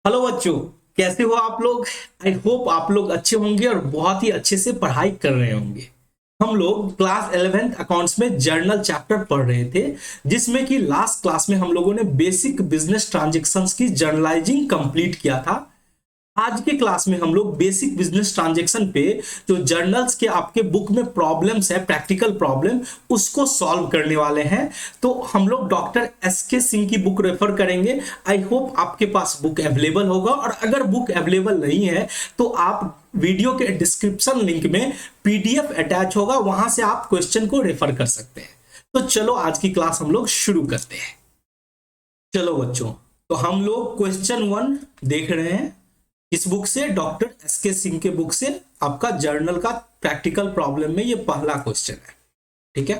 Hello बच्चों, कैसे हो आप लोग। आई होप आप लोग अच्छे होंगे और बहुत ही अच्छे से पढ़ाई कर रहे होंगे। हम लोग क्लास 11th अकाउंट्स में जर्नल चैप्टर पढ़ रहे थे, जिसमें कि लास्ट क्लास में हम लोगों ने बेसिक बिजनेस ट्रांजैक्शंस की जर्नलाइजिंग कंप्लीट किया था। आज के क्लास में हम लोग बेसिक बिजनेस ट्रांजैक्शन पे जो जर्नल्स के आपके बुक में प्रॉब्लम्स है, प्रैक्टिकल प्रॉब्लम, उसको सॉल्व करने वाले हैं। तो हम लोग डॉक्टर एस के सिंह की बुक रेफर करेंगे। आई होप आपके पास बुक अवेलेबल होगा, और अगर बुक अवेलेबल नहीं है तो आप वीडियो के डिस्क्रिप्शन लिंक में पीडीएफ अटैच होगा, वहां से आप क्वेश्चन को रेफर कर सकते हैं। तो चलो आज की क्लास हम लोग शुरू करते हैं। चलो बच्चों, तो हम लोग क्वेश्चन 1 देख रहे हैं इस बुक से, डॉक्टर एस के सिंह के बुक से। आपका जर्नल का प्रैक्टिकल प्रॉब्लम में ये पहला क्वेश्चन है। ठीक है,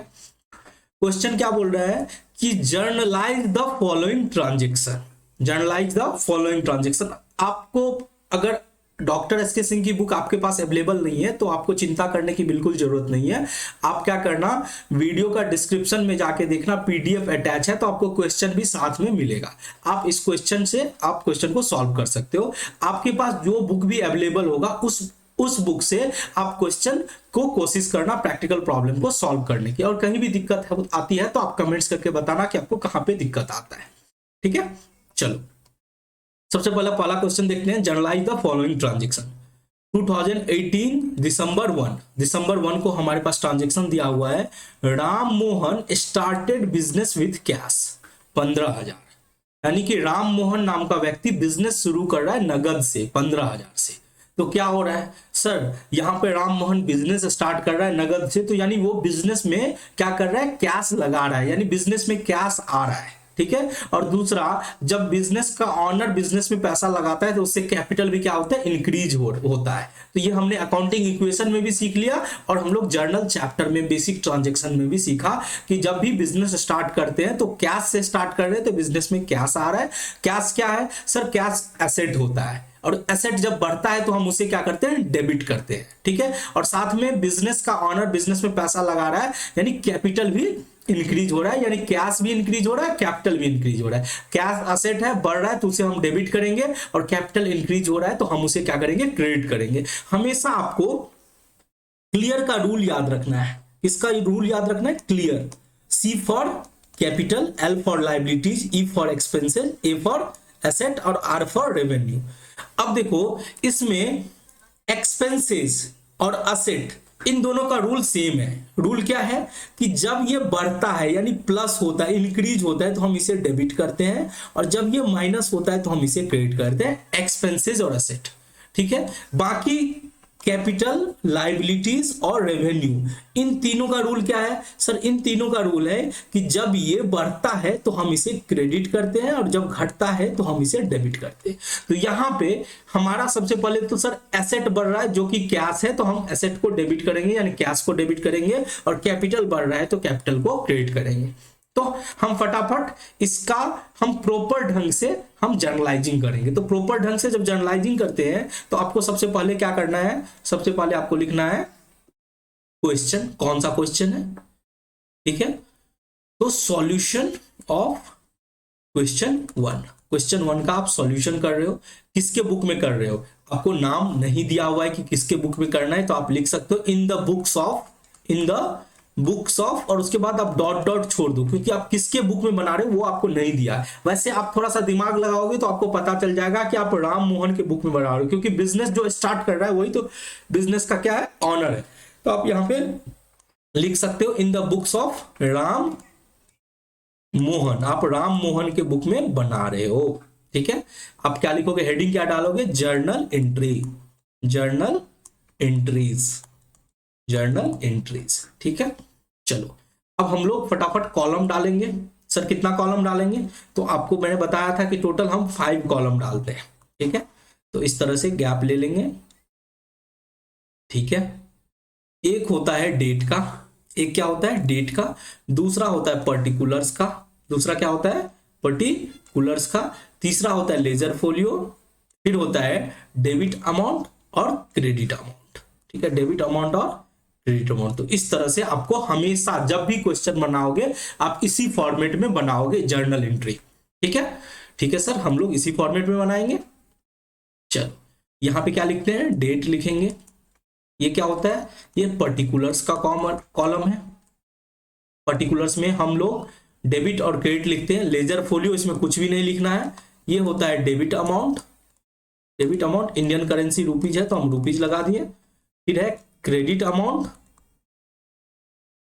क्वेश्चन क्या बोल रहा है कि generalized the following transaction. Generalized the following transaction. आपको अगर डॉक्टर एस के सिंह की बुक आपके पास अवेलेबल नहीं है तो आपको चिंता करने की बिल्कुल जरूरत नहीं है। आप क्या करना, वीडियो का डिस्क्रिप्शन में जाके देखना, पीडीएफ अटैच है तो आपको क्वेश्चन भी साथ में मिलेगा। आप इस क्वेश्चन से आप क्वेश्चन को सॉल्व कर सकते हो। आपके पास जो बुक भी अवेलेबल होगा उस बुक से आप क्वेश्चन को कोशिश करना प्रैक्टिकल प्रॉब्लम को सॉल्व करने की। और कहीं भी दिक्कत आती है तो आप कमेंट्स करके बताना कि आपको कहां पे दिक्कत आता है। ठीक है, चलो सबसे पहला क्वेश्चन देखते हैं। Generalized the following transaction. 2018 दिसंबर 1 को हमारे पास ट्रांजेक्शन दिया हुआ है। Ram Mohan started business with cash 15,000। यानी कि राम मोहन नाम का व्यक्ति बिजनेस शुरू कर रहा है नगद से 15,000 से। तो क्या हो रहा है सर, यहाँ पे राम मोहन बिजनेस स्टार्ट कर रहा है नगद से, तो यानी वो बिजनेस में क्या कर रहा है, कैश लगा रहा है, यानी बिजनेस में कैश आ रहा है। ठीक है, और दूसरा, जब बिजनेस का ऑनर बिजनेस में पैसा लगाता है तो उससे कैपिटल भी क्या होता है, इंक्रीज होता है। तो ये हमने अकाउंटिंग इक्वेशन में भी सीख लिया और हम लोग जर्नल चैप्टर में बेसिक ट्रांजैक्शन में भी सीखा कि जब भी बिजनेस स्टार्ट करते हैं तो कैश से स्टार्ट कर रहे हैं तो बिजनेस में कैश आ रहा है। कैश क्या है सर, कैश एसेट होता है, और एसेट जब बढ़ता है तो हम उसे क्या करते हैं, डेबिट करते हैं। ठीक है, और साथ में बिजनेस का ऑनर बिजनेस में पैसा लगा रहा है, यानी कैपिटल भी इंक्रीज हो रहा है, यानी कैश भी इंक्रीज हो रहा है, कैपिटल भी इंक्रीज हो रहा है। कैश एसेट है, बढ़ रहा है तो उसे हम डेबिट करेंगे, और कैपिटल इंक्रीज हो रहा है तो हम उसे क्या करेंगे, क्रेडिट करेंगे। हमेशा आपको क्लियर का रूल याद रखना है। इसका रूल याद रखना है, clear. C for capital, L for liabilities, E for expenses, A for asset और आर फॉर रेवेन्यू। अब देखो इसमें एक्सपेंसेस और असेट, इन दोनों का रूल सेम है। रूल क्या है कि जब ये बढ़ता है यानी प्लस होता है, इंक्रीज होता है तो हम इसे डेबिट करते हैं, और जब ये माइनस होता है तो हम इसे क्रेडिट करते हैं, एक्सपेंसेस और असेट। ठीक है, बाकी कैपिटल, लाइबिलिटीज और रेवेन्यू, इन तीनों का रूल क्या है सर, इन तीनों का रूल है कि जब ये बढ़ता है तो हम इसे क्रेडिट करते हैं, और जब घटता है तो हम इसे डेबिट करते हैं। तो यहां पे हमारा सबसे पहले तो सर एसेट बढ़ रहा है जो कि कैश है, तो हम एसेट को डेबिट करेंगे यानी कैश को डेबिट करेंगे, और कैपिटल बढ़ रहा है तो कैपिटल को क्रेडिट करेंगे। तो हम फटाफट इसका हम प्रॉपर ढंग से हम जर्नलाइजिंग करेंगे। तो प्रॉपर ढंग से जब जर्नलाइजिंग करते हैं तो आपको सबसे पहले क्या करना है, सबसे पहले आपको लिखना है क्वेश्चन। कौन सा क्वेश्चन है, ठीक है, तो सॉल्यूशन ऑफ क्वेश्चन 1 का आप सॉल्यूशन कर रहे हो। किसके बुक में कर रहे हो, आपको नाम नहीं दिया हुआ है कि किसके बुक में करना है, तो आप लिख सकते हो इन द बुक्स ऑफ, और उसके बाद आप डॉट डॉट छोड़ दो, क्योंकि आप किसके बुक में बना रहे हो वो आपको नहीं दिया है। वैसे आप थोड़ा सा दिमाग लगाओगे तो आपको पता चल जाएगा कि आप राम मोहन के बुक में बना रहे हो, क्योंकि बिजनेस जो स्टार्ट कर रहा है वही तो बिजनेस का क्या है, ऑनर है। तो आप यहां पे लिख सकते हो in the books of Ram Mohan, आप राम मोहन के बुक में बना रहे हो। ठीक है, आप क्या लिखोगे, हेडिंग क्या डालोगे, जर्नल एंट्रीज। ठीक है, चलो अब हम लोग फटाफट कॉलम डालेंगे। सर कितना कॉलम डालेंगे, तो आपको मैंने बताया था कि टोटल हम 5 कॉलम डालते हैं। ठीक है, तो इस तरह से गैप ले लेंगे। ठीक है, एक होता है डेट का, एक क्या होता है डेट का, दूसरा होता है पर्टिकुलर्स का, दूसरा क्या होता है पर्टिकुलर्स का, तीसरा होता है लेजर फोलियो, फिर होता है डेबिट अमाउंट और क्रेडिट अमाउंट। ठीक है, डेबिट अमाउंट और क्रेडिट अमाउंट। तो इस तरह से आपको हमेशा जब भी क्वेश्चन बनाओगे आप इसी फॉर्मेट में बनाओगे जर्नल एंट्री। ठीक है, ठीक है सर, हम लोग इसी फॉर्मेट में बनाएंगे। चलो यहाँ पे क्या लिखते हैं, डेट लिखेंगे। ये क्या होता है, ये पर्टिकुलर्स का कॉलम है। पर्टिकुलर्स में हम लोग डेबिट और क्रेडिट लिखते हैं। लेजर फोलियो इसमें कुछ भी नहीं लिखना है। ये होता है debit amount. Debit amount Indian currency rupees है तो हम रुपीज लगा दिए। फिर है क्रेडिट अमाउंट,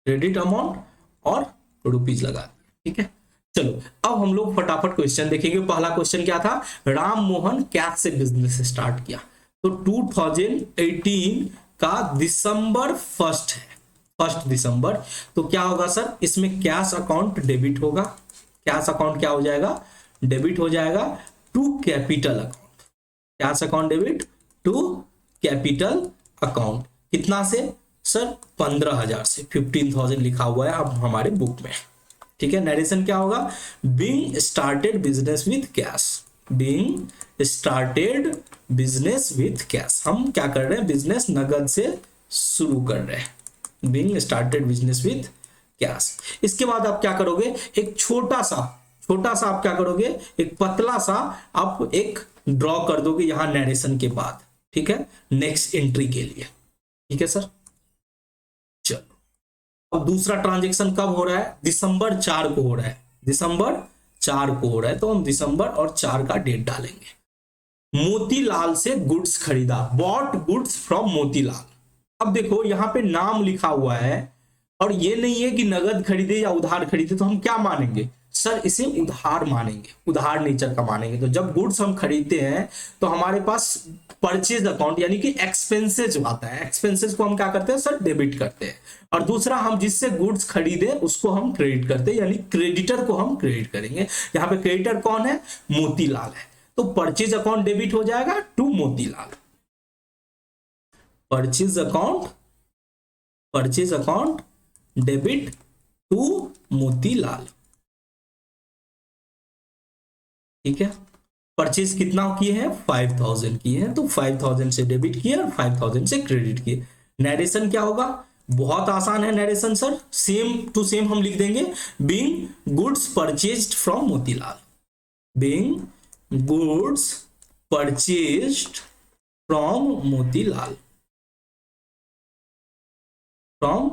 क्रेडिट अमाउंट और रुपीज लगा दिए। ठीक है, चलो अब हम लोग फटाफट क्वेश्चन देखेंगे। पहला क्वेश्चन क्या था, राम मोहन कैश से बिजनेस स्टार्ट किया। तो 2018 का दिसंबर 1 है, 1 दिसंबर। तो क्या होगा सर, इसमें कैश अकाउंट डेबिट होगा। कैश अकाउंट क्या हो जाएगा, डेबिट हो जाएगा to capital account. Cash account debit to capital account. कितना से सर, 15,000 से, 15,000 लिखा हुआ है अब हमारे बुक में। ठीक है, नरेशन क्या होगा, being started business with cash. Being started business with cash, हम क्या कर रहे हैं, बिजनेस नगद से शुरू कर रहे हैं। Being started business with cash. इसके बाद आप क्या करोगे, एक छोटा सा आप क्या करोगे, एक पतला सा आप एक ड्रॉ कर दोगे यहां नरेशन के बाद। ठीक है, नेक्स्ट एंट्री के लिए। ठीक है सर, चलो अब दूसरा ट्रांजैक्शन कब हो रहा है, दिसंबर 4 को हो रहा है। दिसंबर 4 को हो रहा है तो हम दिसंबर और 4 का डेट डालेंगे। मोतीलाल से गुड्स खरीदा, बॉट गुड्स फ्रॉम मोतीलाल। अब देखो यहां पे नाम लिखा हुआ है और ये नहीं है कि नगद खरीदे या उधार खरीदे, तो हम क्या मानेंगे सर, इसे उधार मानेंगे, उधार नेचर का मानेंगे। तो जब गुड्स हम खरीदते हैं तो हमारे पास परचेज अकाउंट यानी कि एक्सपेंसेस आता है। एक्सपेंसेस को हम क्या करते हैं सर, डेबिट करते हैं। और दूसरा, हम जिससे गुड्स खरीदे उसको हम क्रेडिट करते हैं, यानी क्रेडिटर को हम क्रेडिट करेंगे। यहाँ पे क्रेडिटर कौन है, मोतीलाल है। तो परचेज अकाउंट डेबिट हो जाएगा to Motilal. Purchase account debit to Motilal. ठीक है, परचेज कितना किए हैं, 5,000 किए हैं, तो 5,000 से डेबिट किए और 5,000 से क्रेडिट किए। नरेशन क्या होगा, बहुत आसान है narration sir, same to same हम लिख देंगे। Being goods purchased from Motilal. Being goods purchased from Motilal, from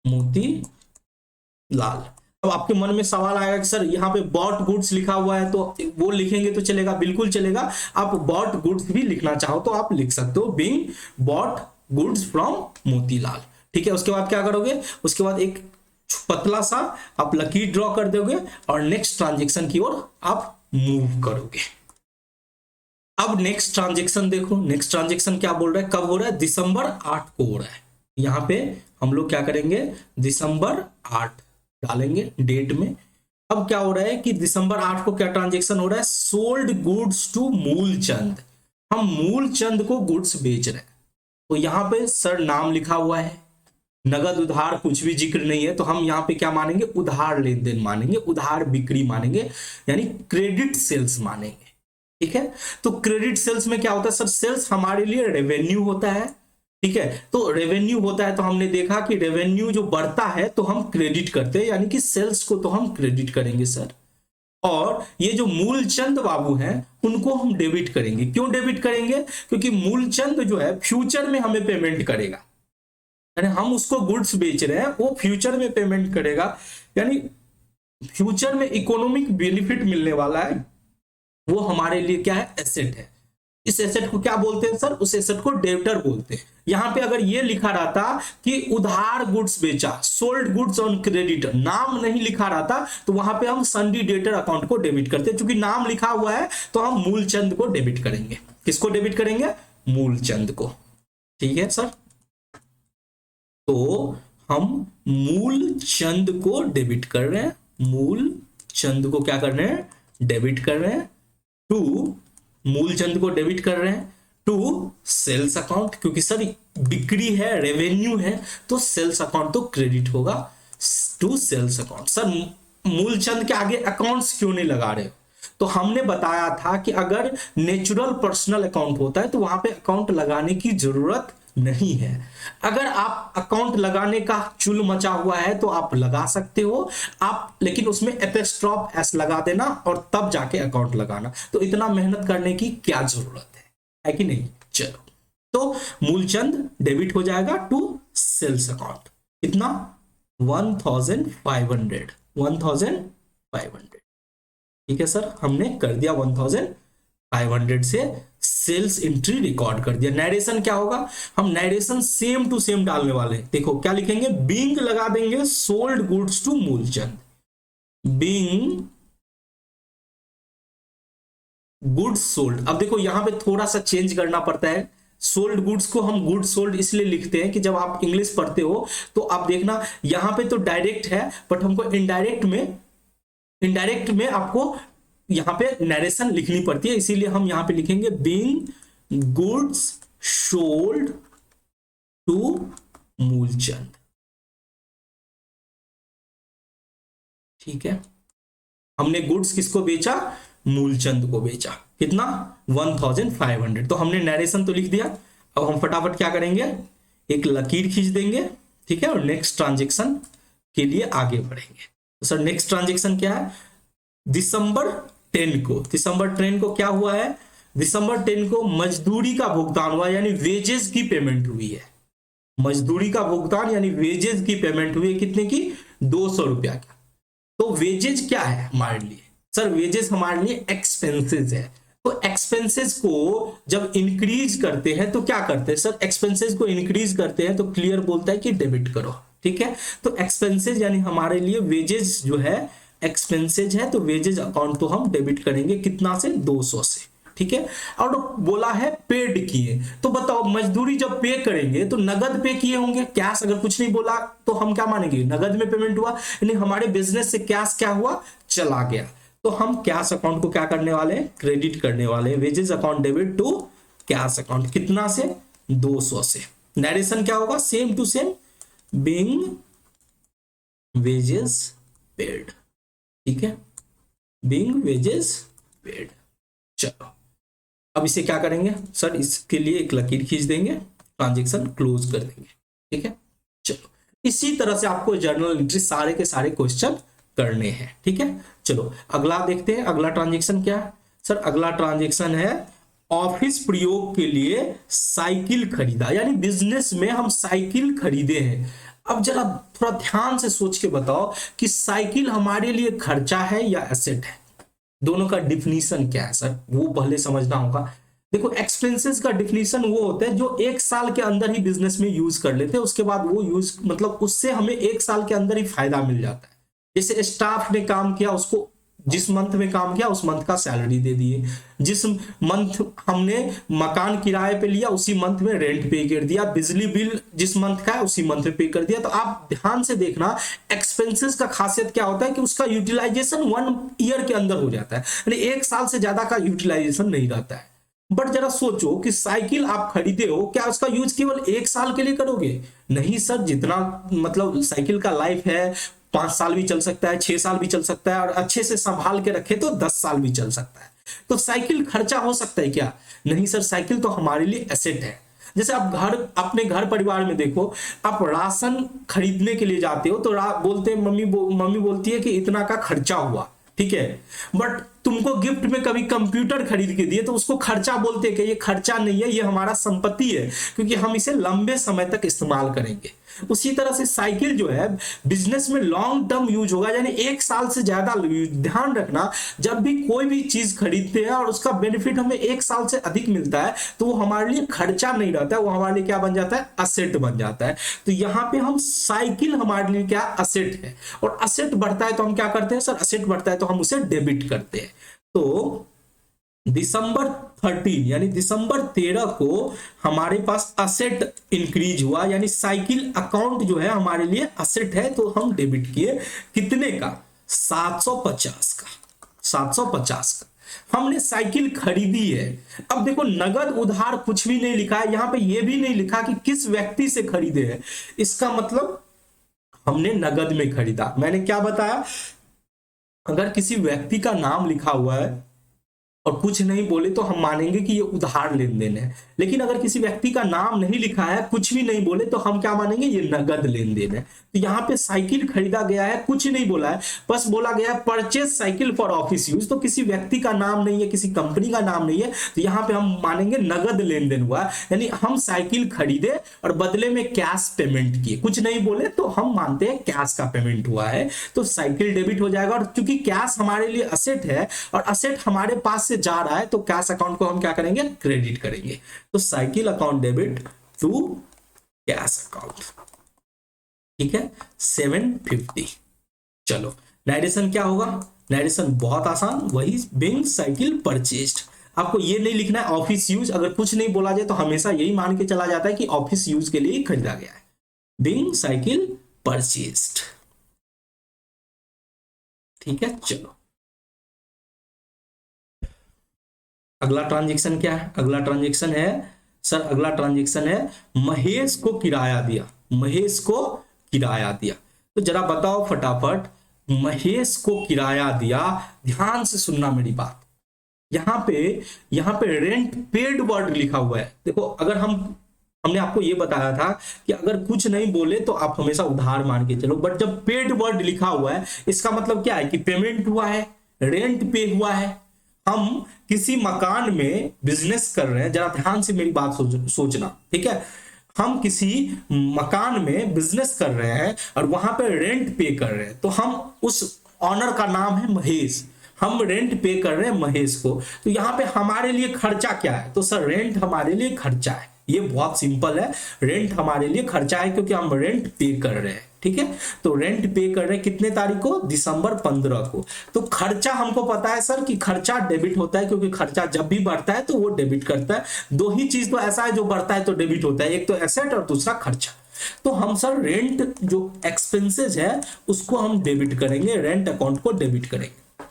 Motilal. अब आपके मन में सवाल आएगा कि सर यहाँ पे बॉट गुड्स लिखा हुआ है तो वो लिखेंगे तो चलेगा, बिल्कुल चलेगा। आप बॉट गुड्स भी लिखना चाहो तो आप लिख सकते हो, being bought goods from Motilal. ठीक है, उसके बाद क्या करोगे, उसके बाद एक पतला सा आप लकीर ड्रॉ कर दोगे और नेक्स्ट ट्रांजेक्शन की ओर आप मूव करोगे। अब नेक्स्ट ट्रांजेक्शन देखो, नेक्स्ट ट्रांजेक्शन क्या बोल रहा है, कब हो रहा है, दिसंबर 8 को हो रहा है। यहाँ पे हम लोग क्या करेंगे, दिसंबर 8 डालेंगे डेट में। अब क्या हो रहा है कि दिसंबर 8 को क्या ट्रांजेक्शन हो रहा है, सोल्ड गुड्स टू मूलचंद। हम मूलचंद को गुड्स बेच रहे हैं। तो यहाँ पे सर नाम लिखा हुआ है, नगद उधार कुछ भी जिक्र नहीं है, तो हम यहाँ पे क्या मानेंगे, उधार लेन देन मानेंगे, उधार बिक्री मानेंगे, यानी क्रेडिट सेल्स मानेंगे। ठीक है, तो क्रेडिट सेल्स में क्या होता है सर, सेल्स हमारे लिए रेवेन्यू होता है। ठीक है, तो रेवेन्यू होता है तो हमने देखा कि रेवेन्यू जो बढ़ता है तो हम क्रेडिट करते हैं, यानी कि सेल्स को तो हम क्रेडिट करेंगे सर। और ये जो मूलचंद बाबू हैं उनको हम डेबिट करेंगे। क्यों डेबिट करेंगे, क्योंकि मूलचंद जो है फ्यूचर में हमें पेमेंट करेगा, यानी हम उसको गुड्स बेच रहे हैं, वो फ्यूचर में पेमेंट करेगा, यानी फ्यूचर में इकोनॉमिक बेनिफिट मिलने वाला है, वो हमारे लिए क्या है, एसेट है। इस एसेट को क्या बोलते हैं सर, उस एसेट को डेब्टर बोलते हैं। यहां पे अगर ये लिखा रहता कि उधार गुड्स बेचा, सोल्ड गुड्स ऑन क्रेडिट, नाम नहीं लिखा रहता तो वहां पे हम सन्डी डेटर अकाउंट को डेबिट करते हैं। चूंकि नाम लिखा हुआ है तो हम मूलचंद को डेबिट करेंगे। किसको डेबिट करेंगे, मूलचंद को। ठीक है सर, तो हम मूलचंद को डेबिट कर रहे हैं, मूलचंद को क्या कर रहे हैं, डेबिट कर रहे हैं टू, मूलचंद को डेबिट कर रहे हैं टू सेल्स अकाउंट, क्योंकि सर बिक्री है, रेवेन्यू है, तो सेल्स अकाउंट तो क्रेडिट होगा to sales account. Sir Mulchand के आगे अकाउंट्स क्यों नहीं लगा रहे, तो हमने बताया था कि अगर नेचुरल पर्सनल अकाउंट होता है तो वहां पे अकाउंट लगाने की जरूरत नहीं है। अगर आप अकाउंट लगाने का चुल मचा हुआ है तो आप लगा सकते हो आप, लेकिन उसमें एपिस्ट्रॉफ एस लगा देना और तब जाके अकाउंट लगाना। तो इतना मेहनत करने की क्या जरूरत है। है कि नहीं। चलो, तो मूलचंद डेबिट हो जाएगा टू सेल्स अकाउंट। कितना? 1500, 1500। ठीक है सर, हमने कर दिया 1500 से सेल्स एंट्री रिकॉर्ड कर दिया। नरेशन क्या होगा? हम नरेशन सेम टू सेम डालने वाले हैं। देखो क्या लिखेंगे, बीइंग लगा देंगे sold goods to Mulchand, being goods sold. अब देखो यहां पे थोड़ा सा चेंज करना पड़ता है। सोल्ड गुड्स को हम गुड्स सोल्ड इसलिए लिखते हैं कि जब आप इंग्लिश पढ़ते हो तो आप देखना यहां पे तो डायरेक्ट है, बट हमको इनडायरेक्ट में आपको यहां पे नरेशन लिखनी पड़ती है, इसीलिए हम यहां पे लिखेंगे being goods sold to Mulchand. ठीक है, हमने गुड्स किसको बेचा? मूलचंद को बेचा। कितना? 1500। तो हमने नरेशन तो लिख दिया। अब हम फटाफट क्या करेंगे, एक लकीर खींच देंगे, ठीक है, और नेक्स्ट ट्रांजेक्शन के लिए आगे बढ़ेंगे। तो सर नेक्स्ट ट्रांजेक्शन क्या है? दिसंबर 10 को क्या हुआ है? दिसंबर 10 को मजदूरी का भुगतान हुआ, यानी वेजेस की पेमेंट हुई है। मजदूरी का भुगतान यानी वेजेस की पेमेंट हुई है। कितने की? 200 रुपया की। तो वेजेज क्या है हमारे लिए? सर वेजेस हमारे लिए एक्सपेंसेस है। तो एक्सपेंसेस को जब इंक्रीज करते हैं तो क्या करते हैं सर? एक्सपेंसेस को इंक्रीज करते हैं तो क्लियर बोलता है कि डेबिट करो। ठीक है, तो एक्सपेंसेस यानी हमारे लिए वेजेस जो है एक्सपेंसेस है, तो वेजेस अकाउंट तो हम डेबिट करेंगे कितना से? 200 से। ठीक है, और बोला है पेड किए, तो बताओ मजदूरी जब पे करेंगे तो नगद पे किए होंगे, कैश अगर कुछ नहीं बोला तो हम क्या मानेंगे? नगद में पेमेंट हुआ, यानी हमारे बिजनेस से कैश क्या हुआ? चला गया। तो हम कैश अकाउंट को क्या करने वाले हैं? क्रेडिट करने वाले हैं। Wages account debit to cash account. कितना से? 200 से। नरेशन क्या होगा? Same to same, being wages paid. ठीक है, बीइंग वेजेस पेड। चलो, अब इसे क्या करेंगे सर? इसके लिए एक लकीर खींच देंगे, ट्रांजेक्शन क्लोज कर देंगे। ठीक है, चलो, इसी तरह से आपको जर्नल एंट्री सारे के सारे क्वेश्चन करने हैं। ठीक है, चलो अगला देखते हैं। अगला ट्रांजेक्शन क्या है सर? अगला ट्रांजेक्शन है ऑफिस प्रयोग के लिए साइकिल खरीदा, यानी बिजनेस में हम साइकिल खरीदे हैं। अब जरा थोड़ा ध्यान से सोच के बताओ कि साइकिल हमारे लिए खर्चा है या एसेट है? दोनों का डिफिनीशन क्या है सर, वो पहले समझना होगा। देखो एक्सपेंसेस का डिफिनीशन वो होता है जो 1 साल के अंदर ही बिजनेस में यूज कर लेते हैं, उसके बाद वो यूज मतलब उससे हमें 1 साल के अंदर ही फायदा मिल जाता है। जैसे स्टाफ ने काम किया, उसको जिस मंथ में काम किया उस मंथ का सैलरी दे दिए, जिस मंथ हमने मकान किराए पे लिया उसी मंथ में रेंट पे कर दिया, बिजली बिल जिस मंथ का है उसी मंथ में पे कर दिया। तो आप ध्यान से देखना, एक्सपेंसेस का खासियत क्या होता है कि उसका यूटिलाइजेशन 1 ईयर के अंदर हो जाता है, यानी 1 साल से ज्यादा का यूटिलाइजेशन नहीं रहता है। बट जरा सोचो कि साइकिल आप खरीदे हो, क्या उसका यूज केवल 1 साल के लिए करोगे? नहीं सर, जितना मतलब साइकिल का लाइफ है 5 साल भी चल सकता है, 6 साल भी चल सकता है, और अच्छे से संभाल के रखे तो 10 साल भी चल सकता है। तो साइकिल खर्चा हो सकता है क्या? नहीं सर, साइकिल तो हमारे लिए एसेट है। जैसे आप अपने घर परिवार में देखो, आप राशन खरीदने के लिए जाते हो तो बोलते हैं मम्मी बोलती है कि इतना का खर्चा हुआ, ठीक है, बट तुमको गिफ्ट में कभी कंप्यूटर खरीद के दिए तो उसको खर्चा बोलते हैं कि ये खर्चा नहीं है, ये हमारा संपत्ति है, क्योंकि हम इसे लंबे समय तक इस्तेमाल करेंगे। उसी तरह से साइकिल जो है बिजनेस में लॉन्ग टर्म यूज होगा, यानी 1 साल से ज्यादा। ध्यान रखना, जब भी कोई भी चीज खरीदते हैं और उसका बेनिफिट हमें 1 साल से अधिक मिलता है तो वो हमारे लिए खर्चा नहीं रहता है, वो हमारे लिए क्या बन जाता है? असेट बन जाता है। तो यहाँ पे हम साइकिल हमारे लिए क्या? असेट है। और असेट बढ़ता है तो हम क्या करते हैं सर? असेट बढ़ता है तो हम उसे डेबिट करते हैं। तो दिसंबर 13 यानी दिसंबर 13 को हमारे पास असेट इंक्रीज हुआ, यानी साइकिल अकाउंट जो है हमारे लिए असेट है, तो हम डेबिट किए। कितने का? 750 का। 750 का हमने साइकिल खरीदी है। अब देखो नगद उधार कुछ भी नहीं लिखा है, यहां पे ये भी नहीं लिखा कि किस व्यक्ति से खरीदे हैं, इसका मतलब हमने नगद में खरीदा। मैंने क्या बताया? अगर किसी व्यक्ति का नाम लिखा हुआ है और कुछ नहीं बोले तो हम मानेंगे कि ये उधार लेन देन है। लेकिन अगर किसी व्यक्ति का नाम नहीं लिखा है, कुछ भी नहीं बोले, तो हम क्या मानेंगे, ये नगद लेन देन है। तो यहाँ पे साइकिल खरीदा गया है, कुछ नहीं बोला है, बस बोला गया है purchase cycle for office use, तो किसी व्यक्ति का नाम नहीं है, किसी कंपनी का नाम नहीं है, तो यहाँ पे हम मानेंगे नगद लेन देन हुआ है। यानी हम साइकिल खरीदे और बदले में कैश पेमेंट किए, कुछ नहीं बोले तो हम मानते हैं कैश का पेमेंट हुआ है, तो साइकिल डेबिट हो जाएगा। और क्योंकि कैश हमारे लिए असेट है और असेट हमारे पास से जा रहा है, तो कैश अकाउंट को हम क्या करेंगे, क्रेडिट करेंगे। तो cycle account debit to cash account, ठीक है, 750। चलो नरेशन क्या होगा, नरेशन बहुत आसान, वही बिंग साइकिल परचेज्ड। आपको ये नहीं लिखना है ऑफिस यूज, अगर कुछ नहीं बोला जाए तो हमेशा यही मान के चला जाता है कि ऑफिस यूज के लिए ही खरीदा गया है। बिंग साइकिल परचेज्ड, ठीक है। चलो अगला ट्रांजेक्शन क्या है, अगला ट्रांजेक्शन है सर, अगला ट्रांजेक्शन है महेश को किराया दिया, महेश को किराया दिया। तो जरा बताओ फटाफट, महेश को किराया दिया, ध्यान से सुनना मेरी बात। यहाँ पे रेंट पेड वर्ड लिखा हुआ है। देखो अगर हमने आपको ये बताया था कि अगर कुछ नहीं बोले तो आप हमेशा उधार मान के चलो, बट जब पेड वर्ड लिखा हुआ है इसका मतलब क्या है कि पेमेंट हुआ है, रेंट पे हुआ है। हम किसी मकान में बिजनेस कर रहे हैं, जरा ध्यान से मेरी बात सोचना, ठीक है। हम किसी मकान में बिजनेस कर रहे हैं और वहां पे रेंट पे कर रहे हैं, तो हम उस ऑनर का नाम है महेश, हम रेंट पे कर रहे हैं महेश को। तो यहाँ पे हमारे लिए खर्चा क्या है, तो सर रेंट हमारे लिए खर्चा है। ये बहुत सिंपल है, रेंट हमारे लिए खर्चा है क्योंकि हम रेंट पे कर रहे हैं, ठीक है। तो रेंट पे कर रहे हैं कितने तारीख को, दिसंबर 15 को। तो खर्चा हमको पता है सर कि खर्चा डेबिट होता है, क्योंकि खर्चा जब भी बढ़ता है तो वो डेबिट करता है। दो ही चीज तो ऐसा है जो बढ़ता है तो डेबिट होता है, एक तो एसेट और दूसरा खर्चा। तो हम सर रेंट जो एक्सपेंसेस है उसको हम डेबिट करेंगे, रेंट अकाउंट को डेबिट करेंगे।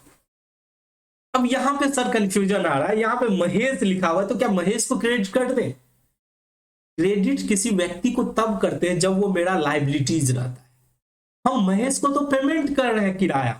अब यहां पे सर कंफ्यूजन आ रहा है, यहां पे महेश लिखा हुआ है, तो क्या महेश को क्रेडिट कर दें? क्रेडिट किसी व्यक्ति को तब करते हैं जब वो मेरा लाइबिलिटीज रहता है। हम महेश को तो पेमेंट कर रहे हैं किराया,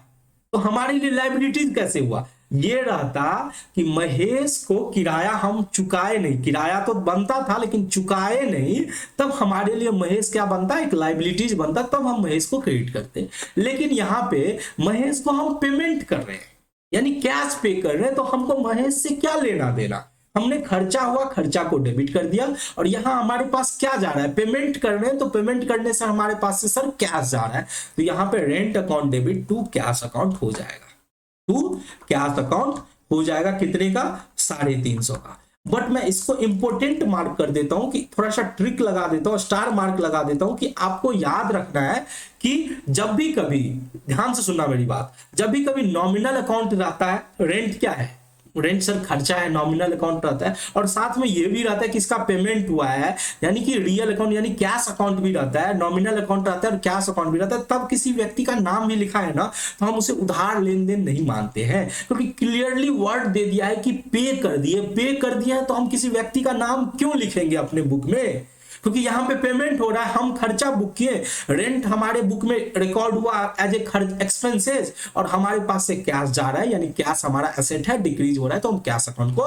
तो हमारे लिए लाइबिलिटीज कैसे हुआ? ये रहता कि महेश को किराया हम चुकाए नहीं, किराया तो बनता था लेकिन चुकाए नहीं, तब हमारे लिए महेश क्या बनता, एक लाइबिलिटीज बनता, तब हम महेश को क्रेडिट करते। लेकिन यहाँ पे महेश को हम पेमेंट कर रहे हैं, यानी कैश पे कर रहे हैं, तो हमको महेश से क्या लेना देना। हमने खर्चा हुआ, खर्चा को डेबिट कर दिया, और यहां हमारे पास क्या जा रहा है, पेमेंट कर रहे हैं, तो पेमेंट करने से हमारे पास से सर कैश जा रहा है, तो यहां पे rent account debit to cash account हो जाएगा, टू कैश अकाउंट हो जाएगा। कितने का, 350 का। बट मैं इसको इंपोर्टेंट मार्क कर देता हूं, कि थोड़ा सा ट्रिक लगा देता हूं, स्टार मार्क लगा देता हूं, कि आपको याद रखना है कि जब भी कभी, ध्यान से सुनना मेरी बात, जब भी कभी नॉमिनल अकाउंट रहता है, रेंट क्या है, रेंट सर खर्चा है, नॉमिनल अकाउंट रहता है, और साथ में ये भी रहता है कि इसका पेमेंट हुआ है, यानी कि रियल अकाउंट यानी कैश अकाउंट भी रहता है, नॉमिनल अकाउंट रहता है और कैश अकाउंट भी रहता है, तब किसी व्यक्ति का नाम भी लिखा है ना, तो हम उसे उधार लेन देन नहीं मानते हैं, क्योंकि क्लियरली वर्ड दे दिया है कि पे कर दिया है, तो हम किसी व्यक्ति का नाम क्यों लिखेंगे अपने बुक में, क्योंकि यहां पे पेमेंट हो रहा है, हम खर्चा बुक किए, रेंट हमारे बुक में रिकॉर्ड हुआ एज ए खर्च एक्सपेंसेस, और हमारे पास से कैश जा रहा है, यानी कैश हमारा एसेट है, डिक्रीज हो रहा है, तो हम कैश अकाउंट को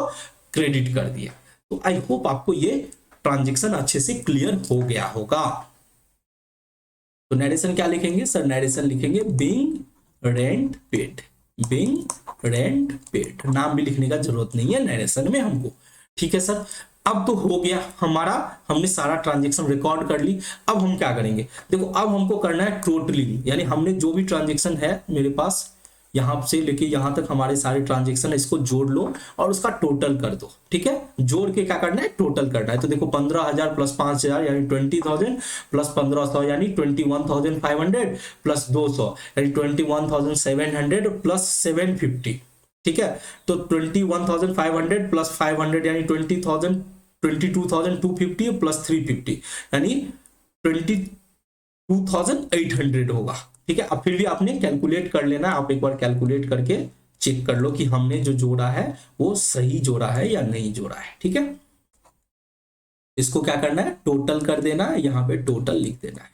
क्रेडिट कर दिया। तो आई होप आपको ये ट्रांजेक्शन अच्छे से क्लियर हो गया होगा। तो नरेशन क्या लिखेंगे सर, नरेशन लिखेंगे being rent paid, being rent paid, नाम भी लिखने का जरूरत नहीं है नरेशन में हमको, ठीक है सर। अब तो हो गया हमारा, हमने सारा ट्रांजेक्शन रिकॉर्ड कर ली। अब हम क्या करेंगे, देखो अब हमको करना है टोटलिंग, यानी हमने जो भी ट्रांजेक्शन है मेरे पास, यहां से लेके यहां तक हमारे सारे ट्रांजेक्शन, इसको जोड़ लो और उसका टोटल कर दो, ठीक है। जोड़ के क्या करना है, टोटल करना है। तो देखो 15,000 प्लस 5,000 यानी 20,000 प्लस 1,500 यानी 21,500 प्लस 200 यानी 21,700 प्लस 750, ठीक है। तो 21,500 प्लस 500 यानी 20,000, 22,250 प्लस 350 यानी 22,800 होगा, ठीक है। अब फिर भी आपने कैलकुलेट कर लेना, आप एक बार कैलकुलेट करके चेक कर लो कि हमने जो जोड़ा है वो सही जोड़ा है या नहीं जोड़ा है, ठीक है। इसको क्या करना है, टोटल कर देना है, यहां पे टोटल लिख देना है।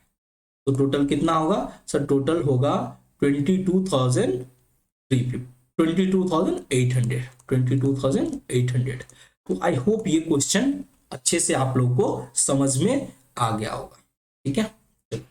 तो टोटल कितना होगा सर, टोटल होगा 22,350, 22,800, 22,800। तो आई होप ये क्वेश्चन अच्छे से आप लोग को समझ में आ गया होगा। ठीक है, चलो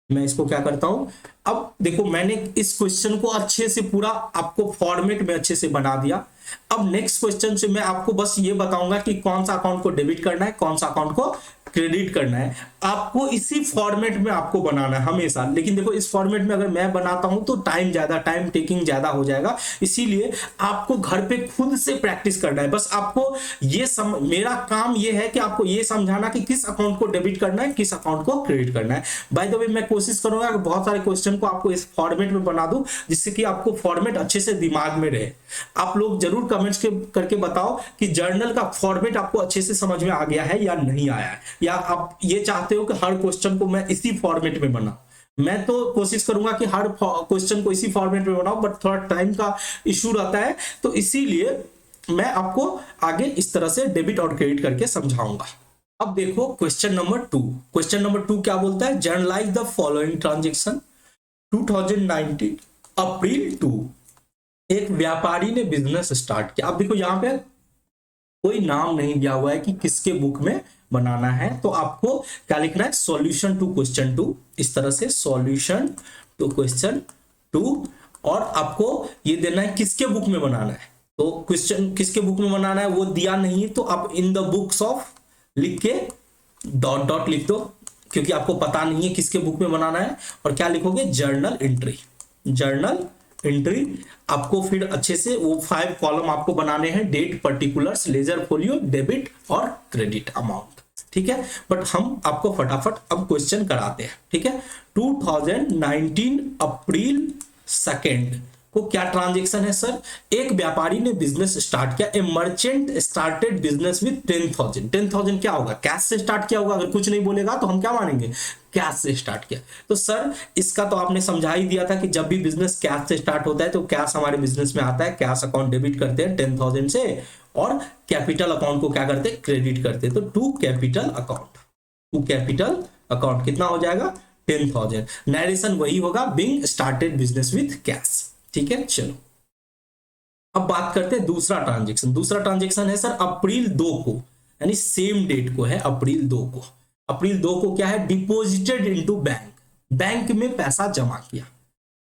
मैं इसको क्या करता हूं, अब देखो मैंने इस क्वेश्चन को अच्छे से पूरा आपको फॉर्मेट में अच्छे से बना दिया। अब नेक्स्ट क्वेश्चन से मैं आपको बस ये बताऊंगा कि कौन सा अकाउंट को डेबिट करना है, कौन सा अकाउंट को क्रेडिट करना है। आपको इसी फॉर्मेट में आपको बनाना है हमेशा। लेकिन देखो इस फॉर्मेट में अगर मैं बनाता हूं तो टाइम टेकिंग ज्यादा हो जाएगा, इसीलिए आपको घर पे खुद से प्रैक्टिस करना है। बस आपको ये मेरा काम ये है कि आपको ये समझाना कि किस अकाउंट को डेबिट करना है, किस अकाउंट को क्रेडिट करना है। बाय द वे मैं कोशिश करूंगा कि बहुत सारे क्वेश्चन को आपको इस फॉर्मेट में बना दूं, जिससे कि आपको फॉर्मेट अच्छे से दिमाग में रहे। आप लोग जरूर कमेंट्स करके बताओ कि जर्नल का फॉर्मेट आपको अच्छे से समझ में आ गया है या नहीं आया है, या आप ये चाहते हो कि हर क्वेश्चन को मैं इसी फॉर्मेट में बनाऊं। मैं तो कोशिश करूंगा कि हर क्वेश्चन को इसी फॉर्मेट में बनाऊं, बट थोड़ा टाइम का इशू रहता है, तो इसीलिए मैं आपको आगे इस तरह से डेबिट और क्रेडिट करके समझाऊंगा। अब देखो क्वेश्चन नंबर 2। क्वेश्चन नंबर 2 क्या बोलता है, जर्नलाइज द फॉलोइंग ट्रांजेक्शन 2019 अप्रैल 2। एक व्यापारी ने बिजनेस स्टार्ट किया। अब देखो यहाँ पे कोई नाम नहीं दिया हुआ है कि किसके बुक में बनाना है, तो आपको क्या लिखना है, सॉल्यूशन टू क्वेश्चन 2, इस तरह से सॉल्यूशन टू क्वेश्चन 2, और आपको ये देना है किसके बुक में बनाना है। तो क्वेश्चन किसके बुक में बनाना है वो दिया नहीं, तो आप इन द बुक्स ऑफ लिख के डॉट डॉट लिख दो, क्योंकि आपको पता नहीं है किसके बुक में बनाना है। और क्या लिखोगे, जर्नल एंट्री, जर्नल एंट्री। आपको फिर अच्छे से वो 5 कॉलम आपको बनाने हैं, date, particulars, ledger folio, debit और क्रेडिट अमाउंट। ठीक है, बट हम आपको फटाफट अब क्वेश्चन कराते हैं। ठीक है, 2019 अप्रैल 2 को क्या ट्रांजेक्शन है सर, एक व्यापारी ने बिजनेस स्टार्ट किया। ए मर्चेंट स्टार्टेड बिजनेस विद 10,000। 10,000 क्या होगा, कैश से स्टार्ट किया होगा। अगर कुछ नहीं बोलेगा तो हम क्या मानेंगे, कैश से स्टार्ट किया। तो सर इसका तो आपने समझा ही दिया था कि जब भी बिजनेस कैश से स्टार्ट होता है तो कैश हमारे बिजनेस में आता है, कैश अकाउंट डेबिट करते हैं 10,000 से, और कैपिटल अकाउंट को क्या करते हैं, क्रेडिट करते हैं। तो to capital account, to capital account कितना हो जाएगा, 10,000। नरेशन वही होगा, being started business with cash. ठीक है, चलो अब बात करते हैं दूसरा ट्रांजेक्शन। दूसरा ट्रांजेक्शन है सर अप्रैल 2 को, यानी सेम डेट को है, अप्रैल 2 को। अप्रैल 2 को क्या है, डिपोजिटेड इनटू बैंक, बैंक में पैसा जमा किया।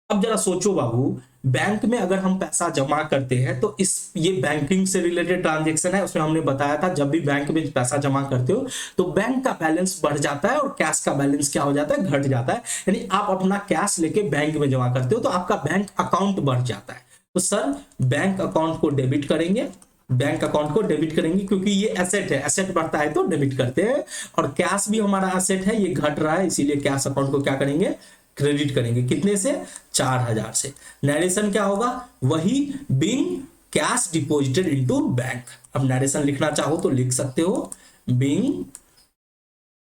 अब जरा सोचो बाबू, बैंक में अगर हम पैसा जमा करते हैं तो ये बैंकिंग से रिलेटेड ट्रांजेक्शन है। उसमें हमने बताया था जब भी बैंक में पैसा जमा करते हो तो बैंक का बैलेंस बढ़ जाता है और कैश का बैलेंस क्या हो जाता है, घट जाता है। यानी आप अपना कैश लेके बैंक में जमा करते हो तो आपका बैंक अकाउंट बढ़ जाता है। तो सर बैंक अकाउंट को डेबिट करेंगे, बैंक अकाउंट को डेबिट करेंगे, क्योंकि ये एसेट है, एसेट बढ़ता है तो डेबिट करते हैं, और कैश भी हमारा एसेट है, ये घट रहा है, इसीलिए कैश अकाउंट को क्या करेंगे, क्रेडिट करेंगे। कितने से, 4,000 से। नरेशन क्या होगा, वही being cash deposited into bank. अब नरेशन लिखना चाहो तो लिख सकते हो, being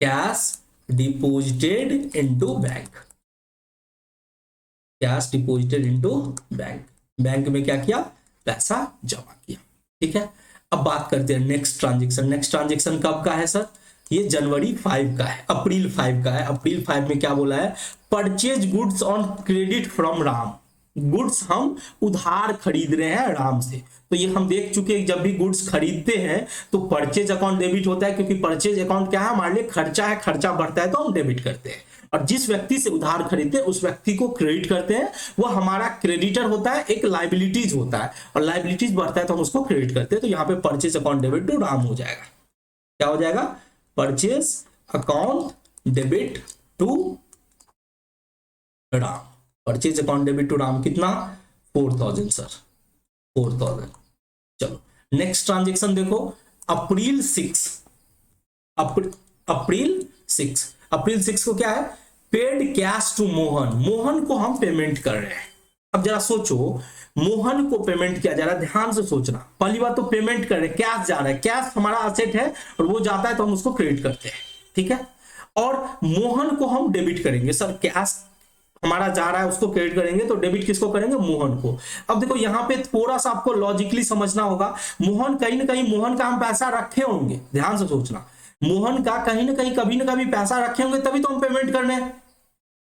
cash deposited into bank, cash deposited into bank, bank में क्या किया, पैसा जमा किया। ठीक है, अब बात करते हैं नेक्स्ट ट्रांजेक्शन। नेक्स्ट ट्रांजेक्शन कब का है सर, ये जनवरी 5 का है, अप्रैल 5 का है। अप्रैल 5 में क्या बोला है, purchase goods on credit from Ram. Goods हम उधार खरीद रहे हैं राम से। तो ये हम देख चुके हैं, जब भी गुड्स खरीदते हैं तो परचेज अकाउंट डेबिट होता है, क्योंकि परचेज अकाउंट क्या है, हमारे लिए खर्चा है, खर्चा बढ़ता है तो हम डेबिट करते हैं। और जिस व्यक्ति से उधार खरीदते हैं उस व्यक्ति को क्रेडिट करते हैं, वो हमारा क्रेडिटर होता है, एक लाइबिलिटीज होता है, और लाइबिलिटीज बढ़ता है तो हम उसको क्रेडिट करते हैं। तो यहाँ पे purchase account debit to Ram हो जाएगा। क्या हो जाएगा, purchase account debit to Ram, purchase account debit to Ram कितना, 4,000 सर, 4,000। चलो नेक्स्ट ट्रांजेक्शन देखो, अप्रैल 6, अप्रैल 6 को क्या है, paid cash to Mohan. Mohan को हम पेमेंट कर रहे हैं। अब जरा सोचो, मोहन को पेमेंट किया जा रहा है, ध्यान से सोचना। पहली बात तो पेमेंट कर रहे हैं, कैश जा रहा है, कैश हमारा असेट है और वो जाता है तो हम उसको क्रेडिट करते हैं। ठीक है, और मोहन को हम डेबिट करेंगे। सर कैश हमारा जा रहा है उसको क्रेडिट करेंगे, तो डेबिट किसको करेंगे, मोहन को। अब देखो यहाँ पे थोड़ा सा आपको लॉजिकली समझना होगा। मोहन कहीं ना कहीं, मोहन का हम पैसा रखे होंगे, ध्यान से सोचना, मोहन का कहीं ना कहीं कभी ना कभी पैसा रखे होंगे, तभी तो हम पेमेंट कर रहे हैं।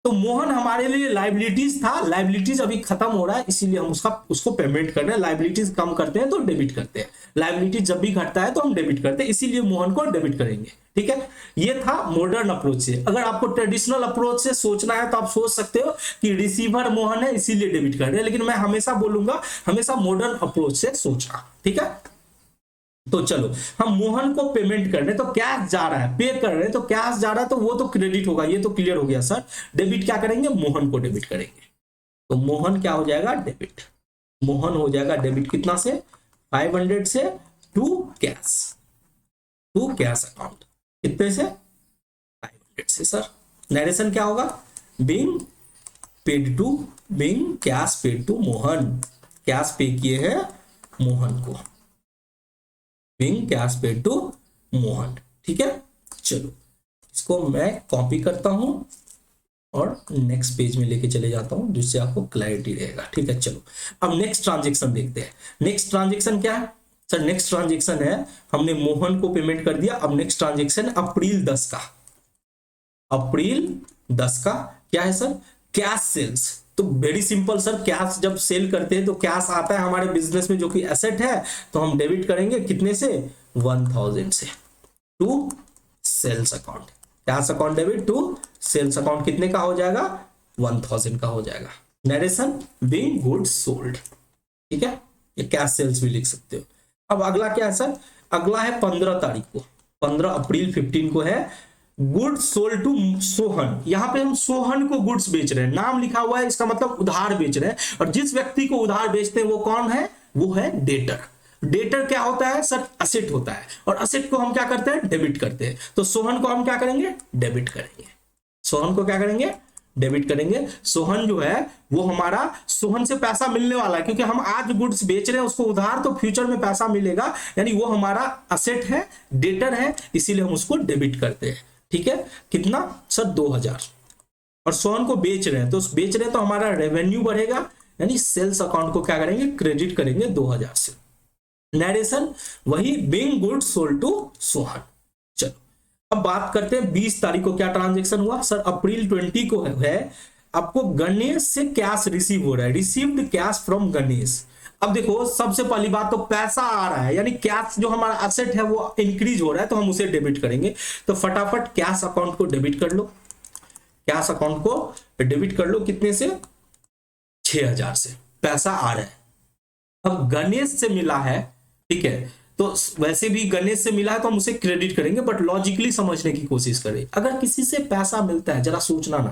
तो मोहन हमारे लिए लाइबिलिटीज था, लाइबिलिटीज अभी खत्म हो रहा है इसीलिए हम उसको पेमेंट कर रहे हैं। लाइबिलिटीज कम करते हैं तो डेबिट करते हैं, लाइबिलिटीज जब भी घटता है तो हम डेबिट करते हैं, इसीलिए मोहन को डेबिट करेंगे। ठीक है, ये था मॉडर्न अप्रोच से। अगर आपको ट्रेडिशनल अप्रोच से सोचना है तो आप सोच सकते हो कि रिसीवर मोहन है इसीलिए डेबिट कर रहे हैं, लेकिन मैं हमेशा बोलूंगा हमेशा मॉडर्न अप्रोच से सोचना। ठीक है, तो चलो हम मोहन को पेमेंट कर रहे हैं तो कैश जा रहा है, पे कर रहे हैं तो कैश जा रहा है, तो वो तो क्रेडिट होगा, ये तो क्लियर हो गया सर। डेबिट क्या करेंगे, मोहन को डेबिट करेंगे, तो मोहन क्या हो जाएगा, डेबिट। मोहन हो जाएगा डेबिट कितना से, 500 से to cash, to cash account, कितने से, 500 से। सर नरेशन क्या होगा, being paid to, being cash paid to Mohan, cash pay किए हैं मोहन को, being cash paid to Mohan. ठीक है, चलो इसको मैं कॉपी करता हूं और नेक्स्ट पेज में लेके चले जाता हूं जिससे आपको क्लैरिटी रहेगा। ठीक है, चलो अब नेक्स्ट ट्रांजेक्शन देखते हैं। नेक्स्ट ट्रांजेक्शन क्या है सर, नेक्स्ट ट्रांजेक्शन है हमने मोहन को पेमेंट कर दिया। अब नेक्स्ट ट्रांजेक्शन अप्रैल 10 का, अप्रैल 10 का क्या है सर, कैश सेल्स। तो वेरी सिंपल सर, कैश जब सेल करते हैं तो कैश आता है हमारे बिजनेस में जो कि एसेट है, तो हम डेबिट करेंगे कितने से, 1000 से to sales account, cash account debit to sales account, कितने का हो जाएगा, 1000 का हो जाएगा। Narration being goods sold. ठीक है, ये कैश सेल्स भी लिख सकते हो। अब अगला क्या है सर, अगला है 15 तारीख को, 15 अप्रैल 15 को है गुड्स सोल्ड टू सोहन। यहां पे हम सोहन को गुड्स बेच रहे हैं, नाम लिखा हुआ है, इसका मतलब उधार बेच रहे हैं। और जिस व्यक्ति को उधार बेचते हैं वो कौन है, वो है डेटर। डेटर क्या होता है सर, असेट होता है, और असेट को हम क्या करते हैं, डेबिट करते हैं। तो सोहन को हम क्या करेंगे, डेबिट करेंगे। सोहन को क्या करेंगे, डेबिट करेंगे। सोहन जो है वो हमारा, सोहन से पैसा मिलने वाला है, क्योंकि हम आज गुड्स बेच रहे हैं उसको उधार, तो फ्यूचर में पैसा मिलेगा, यानी वो हमारा असेट है, डेटर है, इसीलिए हम उसको डेबिट करते हैं। ठीक है, कितना सर, 2000। और सोहन को बेच रहे हैं, तो बेच रहे हैं तो हमारा रेवेन्यू बढ़ेगा, यानी सेल्स अकाउंट को क्या करेंगे, क्रेडिट करेंगे 2000 से। नरेशन वही being goods sold to Sohan. चलो अब बात करते हैं 20 तारीख को क्या ट्रांजेक्शन हुआ सर, अप्रैल 20 को है आपको गणेश से कैश रिसीव हो रहा है, रिसीव्ड कैश फ्रॉम गणेश। अब देखो सबसे पहली बात तो पैसा आ रहा है, यानी कैश जो हमारा एसेट है वो इंक्रीज हो रहा है, तो हम उसे डेबिट करेंगे। तो फटाफट कैश अकाउंट को डेबिट कर लो, कैश अकाउंट को डेबिट कर लो, कितने से, 6000 से पैसा आ रहा है। अब गणेश से मिला है, ठीक है, तो वैसे भी गणेश से मिला है तो हम उसे क्रेडिट करेंगे, बट लॉजिकली समझने की कोशिश करें। अगर किसी से पैसा मिलता है, जरा सोचना ना,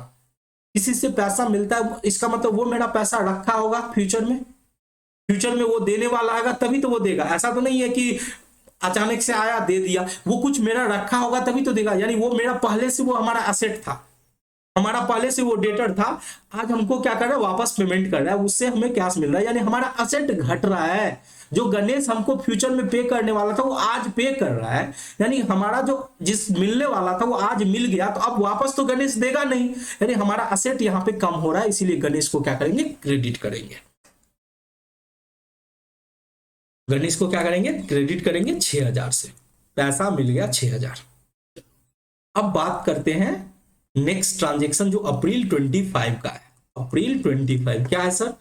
किसी से पैसा मिलता है इसका मतलब वो मेरा पैसा रखा होगा फ्यूचर में, फ्यूचर में वो देने वाला आएगा तभी तो वो देगा। ऐसा तो नहीं है कि अचानक से आया दे दिया, वो कुछ मेरा रखा होगा तभी तो देगा, यानी वो मेरा पहले से, वो हमारा एसेट था, हमारा पहले से वो डेटर था, आज हमको क्या कर रहा है, वापस पेमेंट कर रहा है, उससे हमें कैश मिल रहा है, यानी हमारा एसेट घट रहा है। जो गणेश हमको फ्यूचर में पे करने वाला था वो आज पे कर रहा है, यानी हमारा जो जिस मिलने वाला था वो आज मिल गया, तो अब वापस तो गणेश देगा नहीं, यानी हमारा एसेट यहाँ पे कम हो रहा है, इसीलिए गणेश को क्या करेंगे, क्रेडिट करेंगे। गणेश को क्या करेंगे, क्रेडिट करेंगे 6000 से, पैसा मिल गया 6000। अब बात करते हैं नेक्स्ट ट्रांजेक्शन जो अप्रैल 25 का है। अप्रैल 25 क्या है sir,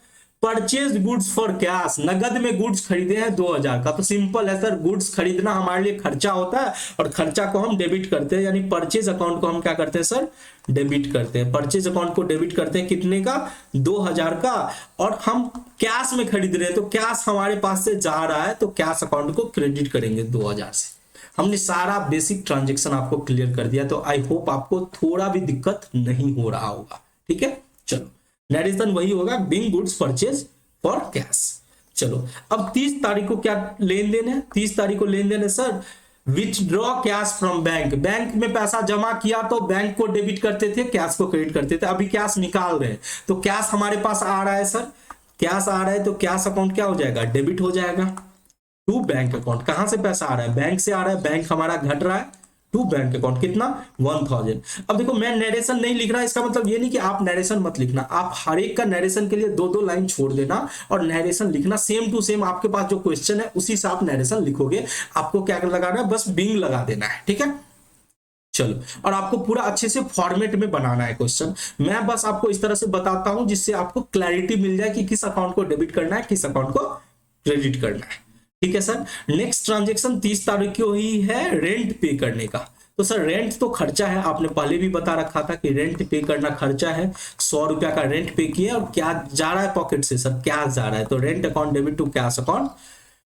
purchase goods for cash, नगद में गुड्स खरीदे हैं 2000 का। तो सिंपल है सर, गुड्स खरीदना हमारे लिए खर्चा होता है और खर्चा को हम डेबिट करते हैं, यानी परचेज अकाउंट को हम क्या करते हैं सर, डेबिट करते हैं। परचेज अकाउंट को डेबिट करते हैं कितने का, 2000 का, और हम कैश में खरीद रहे हैं तो कैश हमारे पास से जा रहा है, तो कैश अकाउंट को क्रेडिट करेंगे 2000 से। हमने सारा बेसिक ट्रांजेक्शन आपको क्लियर कर दिया, तो आई होप आपको थोड़ा भी दिक्कत नहीं हो रहा होगा। ठीक है, चलो नरेशन वही होगा, being goods purchase for cash. चलो अब 30 तारीख को क्या लेन देन है, 30 तारीख को लेन देन है sir, withdraw cash from bank. Bank में पैसा जमा किया तो बैंक को डेबिट करते थे, कैश को क्रेडिट करते थे। अभी कैश निकाल रहे हैं तो कैश हमारे पास आ रहा है सर, कैश आ रहा है तो कैश अकाउंट क्या हो जाएगा, डेबिट हो जाएगा टू बैंक अकाउंट। कहां से पैसा आ रहा है, बैंक से आ रहा है, बैंक हमारा घट रहा है, टू बैंक अकाउंट कितना, 1000। अब देखो मैं नरेशन नहीं लिख रहा, इसका मतलब ये नहीं कि आप नरेशन मत लिखना, आप हर एक का नरेशन के लिए 2-2 लाइन छोड़ देना और नरेशन लिखना सेम टू सेम। आपके पास जो क्वेश्चन है उसी से आप नरेशन लिखोगे, आपको क्या लगाना है, बस बीइंग लगा देना है। ठीक है, चलो, और आपको पूरा अच्छे से फॉर्मेट में बनाना है क्वेश्चन। मैं बस आपको इस तरह से बताता हूं जिससे आपको क्लैरिटी मिल जाए कि किस अकाउंट को डेबिट करना है, किस अकाउंट को क्रेडिट करना है। ठीक है सर। नेक्स्ट ट्रांजेक्शन 30 तारीख को ही है रेंट पे करने का। तो सर रेंट तो खर्चा है, आपने पहले भी बता रखा था कि रेंट पे करना खर्चा है। 100 रुपया का रेंट पे किया और क्या जा रहा है पॉकेट से सर, क्या जा रहा है, तो rent account debit to cash account.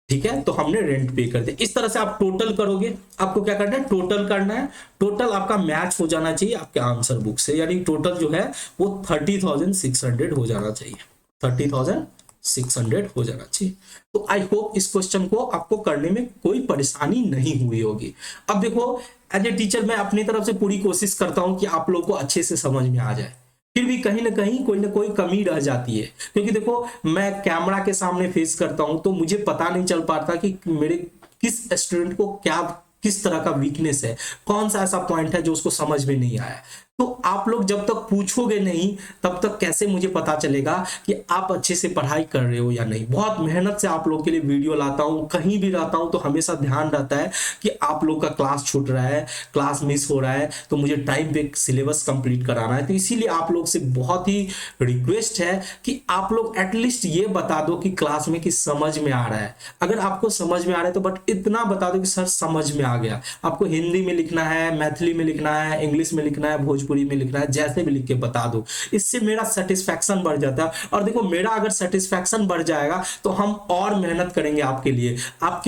ठीक है, तो हमने रेंट पे कर दिया। इस तरह से आप टोटल करोगे, आपको क्या करना है, टोटल करना है। टोटल आपका मैच हो जाना चाहिए आपके आंसर बुक से, यानी टोटल जो है वो 30,600 हो जाना चाहिए, 30,600 हो जाना चाहिए। तो आई होप इस क्वेश्चन को आपको करने में कोई परेशानी नहीं हुई होगी। अब देखो, एज ए टीचर मैं अपनी तरफ से पूरी कोशिश करता हूं कि आप लोगों को अच्छे से समझ में आ जाए, फिर भी कहीं ना कहीं कोई ना कोई कमी रह जाती है। क्योंकि देखो, मैं कैमरा के सामने फेस करता हूं तो मुझे पता नहीं चल पाता कि मेरे किस स्टूडेंट को क्या, किस तरह का वीकनेस है, कौन सा ऐसा पॉइंट है जो उसको समझ में नहीं आया। तो आप लोग जब तक पूछोगे नहीं तब तक कैसे मुझे पता चलेगा कि आप अच्छे से पढ़ाई कर रहे हो या नहीं। बहुत मेहनत से आप लोग के लिए वीडियो लाता हूं, कहीं भी रहता हूं तो हमेशा ध्यान रहता है कि आप लोग का क्लास छूट रहा है, क्लास मिस हो रहा है, तो मुझे टाइम पे सिलेबस कंप्लीट कराना है। तो इसीलिए आप लोग से बहुत ही रिक्वेस्ट है कि आप लोग एटलीस्ट ये बता दो कि क्लास में कि समझ में आ रहा है। अगर आपको समझ में आ रहा है तो बट इतना बता दो कि सर समझ में आ गया। आपको हिंदी में लिखना है, मैथिली में लिखना है, इंग्लिश में लिखना है, भोजपुरी में लिखना है, जैसे भी लिख के बता दो। इससे मेरा सेटिस्फैक्शन बढ़ जाता है। और देखो, मेरा अगर सेटिस्फैक्शन बढ़ जाएगा तो हम और मेहनत करेंगे आपके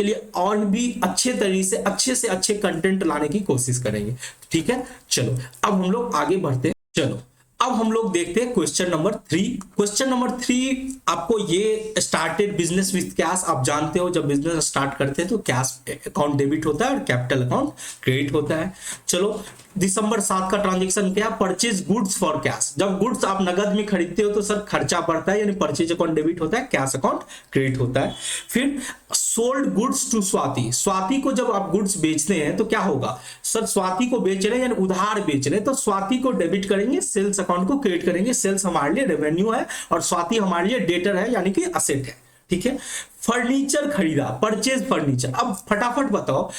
लिए और भी अच्छे तरीके से अच्छे कंटेंट लाने की कोशिश करेंगे। ठीक है, चलो अब हम लोग आगे बढ़ते हैं। चलो अब हम लोग देखते हैं क्वेश्चन नंबर 3। क्वेश्चन नंबर 3 आपको ये स्टार्टेड बिजनेस विद कैश, आप जानते हो जब बिजनेस स्टार्ट करते हैं तो कैश अकाउंट डेबिट होता है और कैपिटल अकाउंट क्रेडिट होता है। चलो, दिसंबर 7 का ट्रांजेक्शन क्या, परचेज गुड्स फॉर कैश। जब गुड्स आप नगद में खरीदते हो तो सर खर्चा पड़ता है, यानी परचेज अकाउंट डेबिट होता है, कैश अकाउंट क्रेडिट होता है। फिर sold goods to Swati, Swati को जब आप गुड्स बेचते हैं तो क्या होगा सर, स्वाति को बेच रहे हैं यानी उधार बेच रहे हैं, तो स्वाति को डेबिट करेंगे, सेल्स अकाउंट को क्रेडिट करेंगे। सेल्स हमारे लिए रेवेन्यू है और स्वाति हमारे लिए डेटर है, यानी कि असेट है। ठीक है, फर्नीचर खरीदा, परचेज फर्नीचर। अब फटाफट बताओ,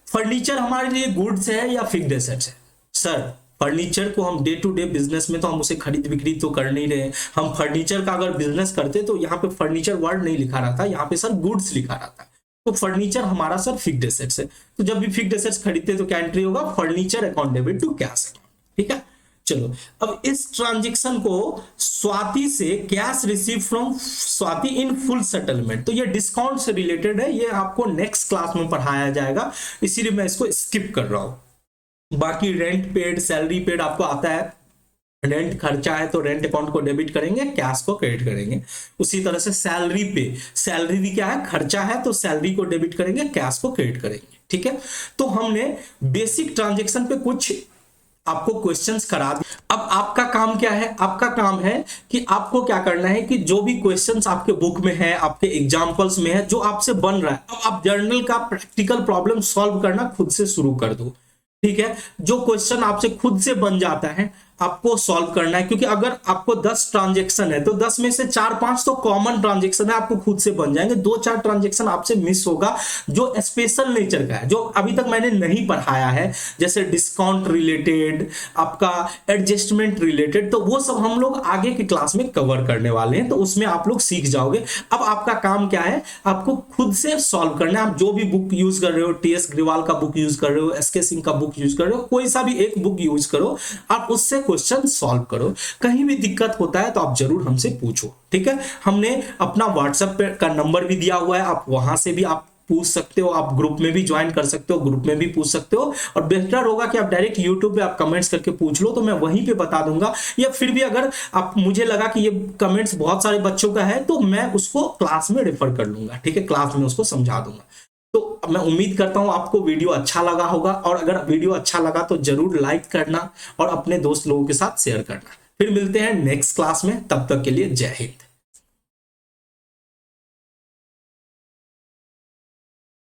फर्नीचर हमारे लिए गुड्स है या फिक्स्ड एसेट्स है? सर फर्नीचर को हम डे टू डे बिजनेस में तो हम उसे खरीद बिक्री तो कर नहीं रहे। हम फर्नीचर का अगर बिजनेस करते तो यहाँ पे फर्नीचर वर्ड नहीं लिखा रहा था, यहाँ पे सर गुड्स लिखा रहा था। तो फर्नीचर हमारा सर फिक्स्ड एसेट्स है। तो जब भी फिक्स्ड एसेट्स खरीदते तो क्या एंट्री होगा, furniture account debit to cash account. ठीक है, चलो अब इस ट्रांजेक्शन को स्वाति से cash receive from Swati in full settlement, तो ये डिस्काउंट से रिलेटेड है, ये आपको नेक्स्ट क्लास में पढ़ाया जाएगा, इसीलिए मैं इसको स्किप कर रहा हूं। बाकी रेंट पेड, सैलरी पेड आपको आता है, रेंट खर्चा है तो रेंट अकाउंट को डेबिट करेंगे, कैश को क्रेडिट करेंगे। उसी तरह से सैलरी पे, सैलरी भी क्या है, खर्चा है, तो सैलरी को डेबिट करेंगे, कैश को क्रेडिट करेंगे। ठीक है, तो हमने बेसिक ट्रांजेक्शन पे कुछ आपको क्वेश्चंस करा दिए। अब आपका काम क्या है, आपका काम है कि आपको क्या करना है कि जो भी क्वेश्चंस आपके बुक में है, आपके एग्जांपल्स में है, जो आपसे बन रहा है, अब आप जर्नल का प्रैक्टिकल प्रॉब्लम सॉल्व करना खुद से शुरू कर दो। ठीक है, जो क्वेश्चन आपसे खुद से बन जाता है आपको सॉल्व करना है, क्योंकि अगर आपको 10 ट्रांजेक्शन है तो 10 में से 4-5 तो कॉमन ट्रांजेक्शन है, आपको खुद से बन जाएंगे। 2-4 ट्रांजेक्शन आपसे मिस होगा जो स्पेशल नेचर का है, जो अभी तक मैंने नहीं पढ़ाया है, जैसे डिस्काउंट रिलेटेड, आपका एडजस्टमेंट रिलेटेड, तो वो सब हम लोग आगे की क्लास में कवर करने वाले हैं, तो उसमें आप लोग सीख जाओगे। अब आपका काम क्या है, आपको खुद से सॉल्व करना है। आप जो भी बुक यूज कर रहे हो, टीएस ग्रिवाल का बुक यूज कर रहे हो, एसके सिंह का बुक यूज कर रहे हो, कोई सा भी एक बुक यूज करो, आप उससे क्वेश्चन सॉल्व करो। कहीं भी दिक्कत होता है तो आप जरूर हमसे पूछो। ठीक है, हमने अपना व्हाट्सएप का नंबर भी दिया हुआ है, आप वहां से भी आप पूछ सकते हो, आप ग्रुप में भी ज्वाइन कर सकते हो, ग्रुप में भी पूछ सकते हो, और बेहतर होगा कि आप डायरेक्ट यूट्यूब पे आप कमेंट्स करके पूछ लो, तो मैं वहीं पे बता दूंगा। या फिर भी अगर आप, मुझे लगा कि ये कमेंट्स बहुत सारे बच्चों का है तो मैं उसको क्लास में रेफर कर लूंगा। ठीक है, क्लास में उसको समझा दूंगा। तो मैं उम्मीद करता हूं आपको वीडियो अच्छा लगा होगा, और अगर वीडियो अच्छा लगा तो जरूर लाइक करना और अपने दोस्त लोगों के साथ शेयर करना। फिर मिलते हैं नेक्स्ट क्लास में, तब तक के लिए जय हिंद।